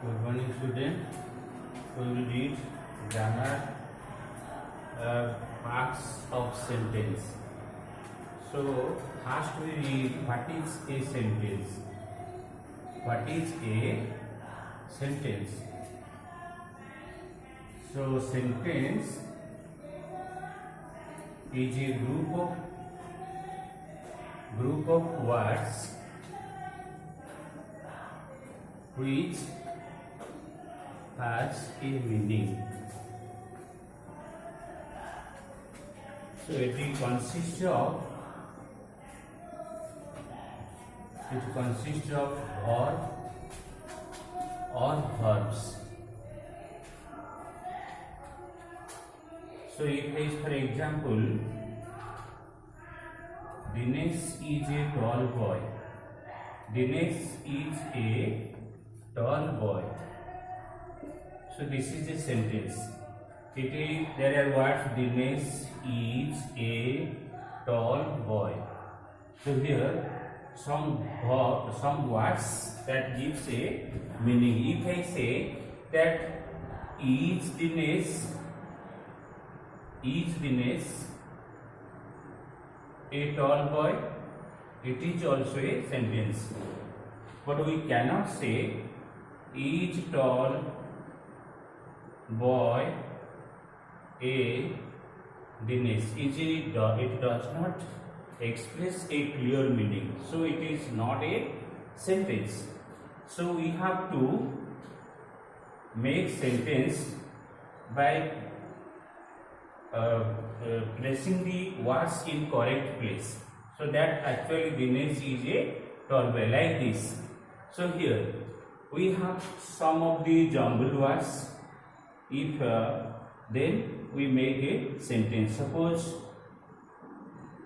Good morning, student. We will read grammar parts of sentence. So, first we read what is a sentence. What is a sentence? So, sentence is a group of words which has a meaning. So it consists of verb or verbs. So if is, for example, Dinesh is a tall boy. Dinesh is a tall boy. So this is a sentence. There are words. Dinesh is a tall boy. So here some words that gives a meaning. If I say that is Dinesh a tall boy, it is also a sentence. But we cannot say is tall boy a Dinesh. It does not express a clear meaning. So it is not a sentence. So we have to make sentence by placing the words in correct place. So that actually Dinesh is a tall boy, like this. So here we have some of the jumbled words. If then we make a sentence. Suppose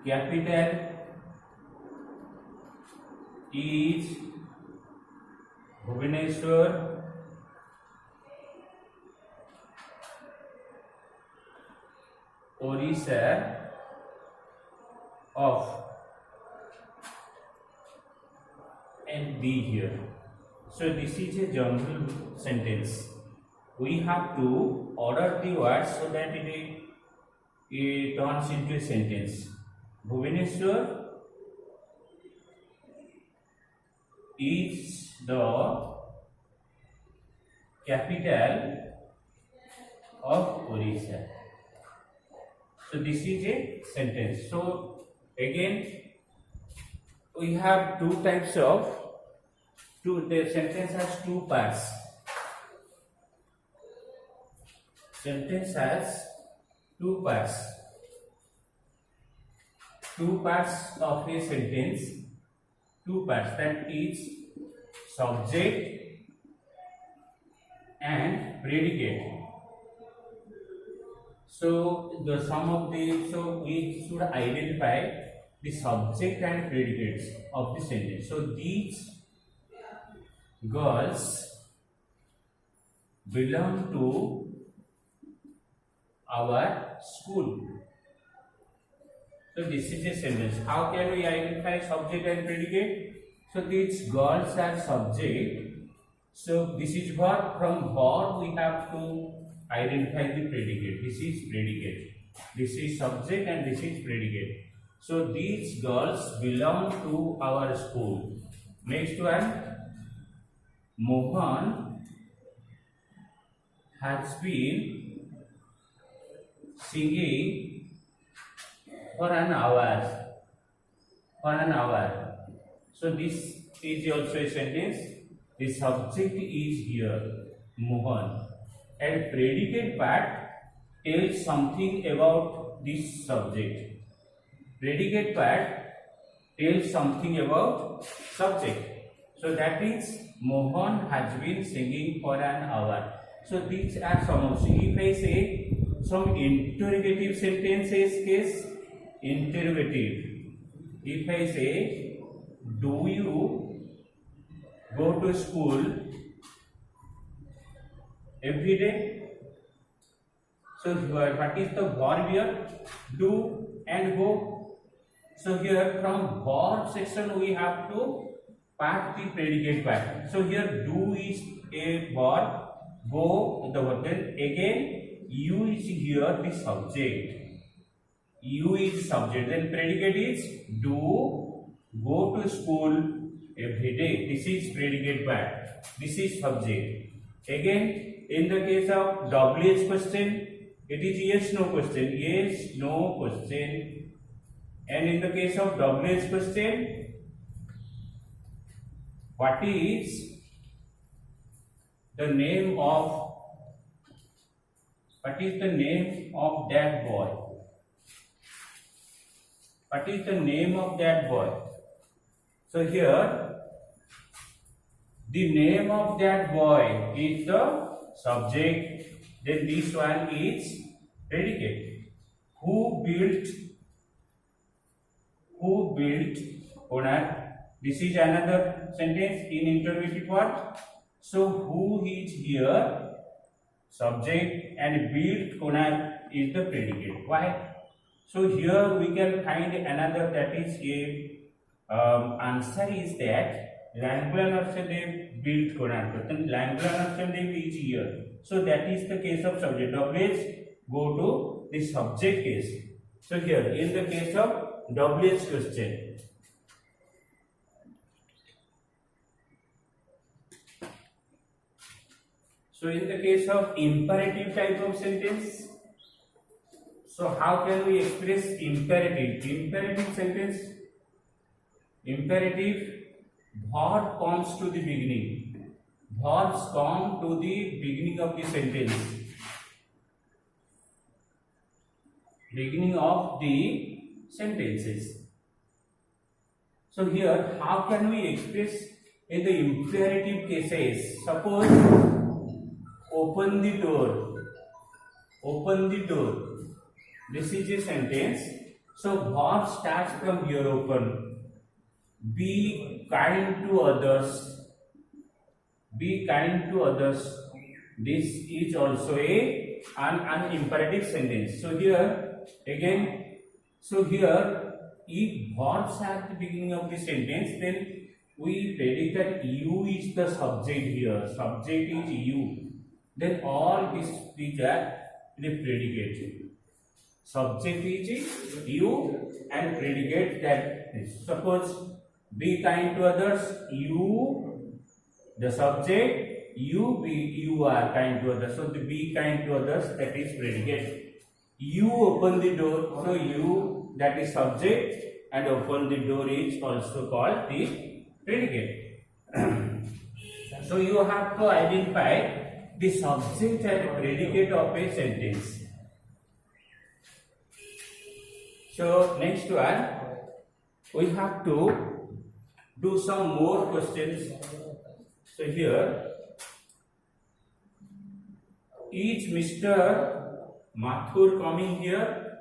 capital is Bhubaneswar, Orissa of, and D here. So this is a jumbled sentence. We have to order the words so that it turns into a sentence. Bhubaneswar is the capital of Orissa. So this is a sentence. So again we have the sentence has two parts. Sentence has two parts. Two parts of a sentence. Two parts, that is subject and predicate. So we should identify the subject and predicates of the sentence. So these girls belong to our school. So this is a sentence. How can we identify subject and predicate? So these girls are subject. So this is verb. From verb we have to identify the predicate. This is predicate. This is subject and this is predicate. So these girls belong to our school. Next one. Mohan has been singing for an hour. So this is also a sentence. The subject is here, Mohan, and predicate part tells something about this subject. Predicate part tells something about subject. So that is Mohan has been singing for an hour. So these are some of. So if I say some interrogative sentences, case interrogative. If I say, do you go to school every day? So what is the verb here? Do and go. So here from verb section we have to part the predicate part. So here do is a verb, go the verb, then again you is here the subject. You is subject, then predicate is do, go to school every day. This is predicate part. This is subject. Again, in the case of WH question, it is yes no question. Yes no question. And in the case of WH question, what is the name of that boy? What is the name of that boy? So here the name of that boy is the subject. Then this one is predicate. Who built Konak? This is another sentence in interrogative part. So who is here subject and built Konak is the predicate. Why? So here we can find another, that is a answer is that Langland Arshdev built Konak. Then Langland Arshdev is here. So that is the case of subject. WH go to the subject case. So here in the case of WH question, so in the case of imperative type of sentence, so how can we express imperative? Imperative sentence, imperative, verb comes to the beginning. Verbs come to the beginning of the sentence. Beginning of the sentences. So here, how can we express in the imperative cases? Suppose, open the door. Open the door. This is a sentence. So verb starts from here, open. Be kind to others. Be kind to others. This is also an imperative sentence. So here again, so here if verbs are at the beginning of the sentence, then we predict that you is the subject here. Subject is you. Then all this is at the predicate. Subject is you and predicate that is. Suppose be kind to others, you the subject, you are kind to others. So the be kind to others, that is predicate. You open the door, so you, that is subject, and open the door is also called the predicate. So you have to identify the subject and predicate of a sentence. So next one, we have to do some more questions. So here, is Mr. Mathur coming here?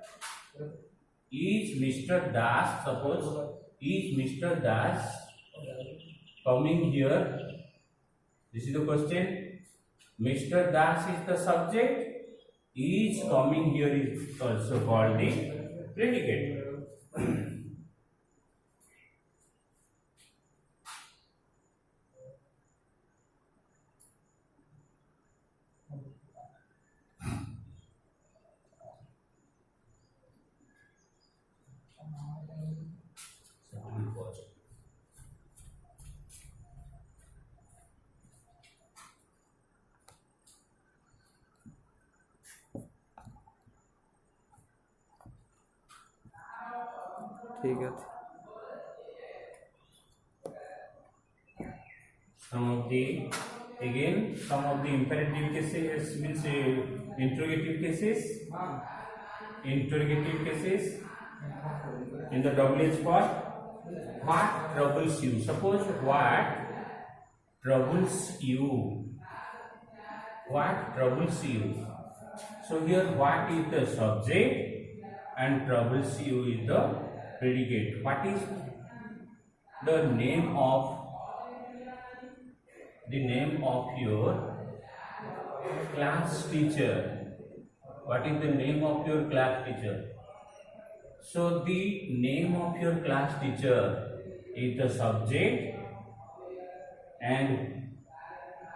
Is Mr. Das, suppose, is Mr. Das coming here? This is the question. Mr. Das is the subject. Is coming here is also called the predicate. ठीक है. Some of the imperative cases means interrogative cases. Interrogative cases in the WH part. What troubles you? Suppose what troubles you? What troubles you? So here what is the subject and troubles you is the predicate. What is the name of your class teacher? What is the name of your class teacher? So the name of your class teacher is the subject and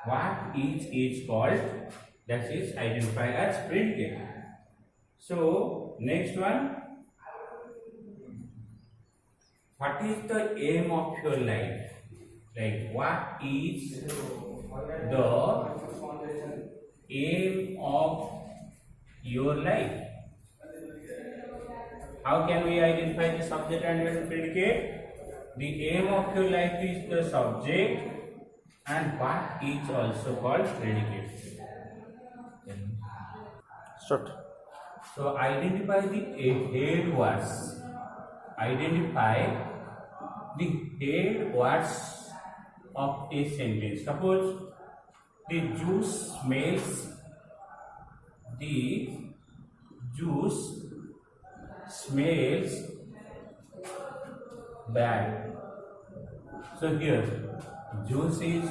what is called, that is identified as predicate. So next one, what is the aim of your life? Like what is the aim of your life? How can we identify the subject and predicate? The aim of your life is the subject and what is also called predicate. Start. So identify the head words. Identify the head words of a sentence. Suppose the juice smells. The juice smells bad. So here juice is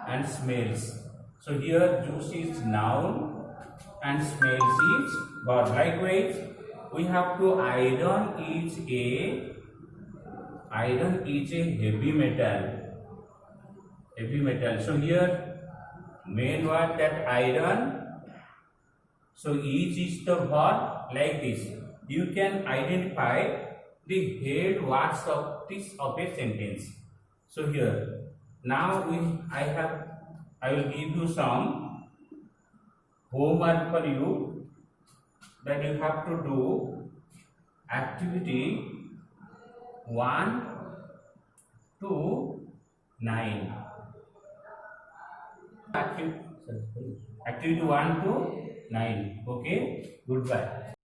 and smells. So here juice is noun and smells is verb. Likewise, we have to iron is a heavy metal. Heavy metal. So here main word that iron. So is the verb. Like this, you can identify the head words of a sentence. So here now I will give you some homework for you, that you have to do activity 1 to 9. Activity 1 to 9. Okay, goodbye.